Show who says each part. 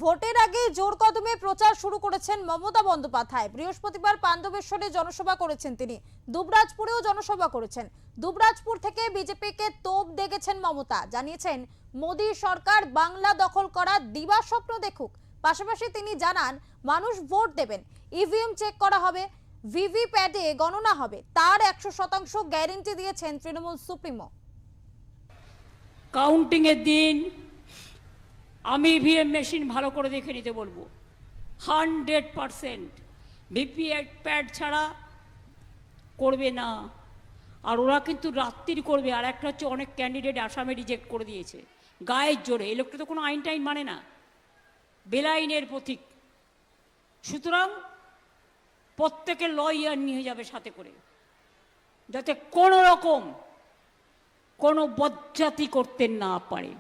Speaker 1: ভোটের আগে জোর কদমে প্রচার শুরু করেছেন মমতা বন্দ্যোপাধ্যায়। বৃহস্পতিবার পান্ডবেশ্বরে জনসভা করেছেন তিনি, দুবরাজপুরেও জনসভা করেছেন। দুবরাজপুর থেকে বিজেপিকে তোপ দেগেছেন মমতা, জানিয়েছেন মোদী সরকার বাংলা দখল করার দিবাস্বপ্ন দেখুক। পাশাপাশি তিনি জানান মানুষ ভোট দেবেন, ইভিএম চেক করা হবে, ভিভিপ্যাটে গণনা হবে, তার 100% গ্যারেন্টি দিয়েছেন তৃণমূল সুপ্রিমো।
Speaker 2: কাউন্টিং এর দিন আমি ইভিএম মেশিন ভালো করে দেখে নিতে বলবো। 100% ভিভিপ্যাট ছাড়া করবে না। আর ওরা কিন্তু রাত্রির করবে। আর একটা হচ্ছে অনেক ক্যান্ডিডেট আসামে রিজেক্ট করে দিয়েছে গায়ের জোরে। এই লোকটা তো কোনো আইন টাইন মানে না, বেলাইনের প্রতীক। সুতরাং প্রত্যেকের লয়ার নিয়ে যাবে সাথে করে, যাতে কোনো রকম কোনো বজ্জাতি করতে না পারে।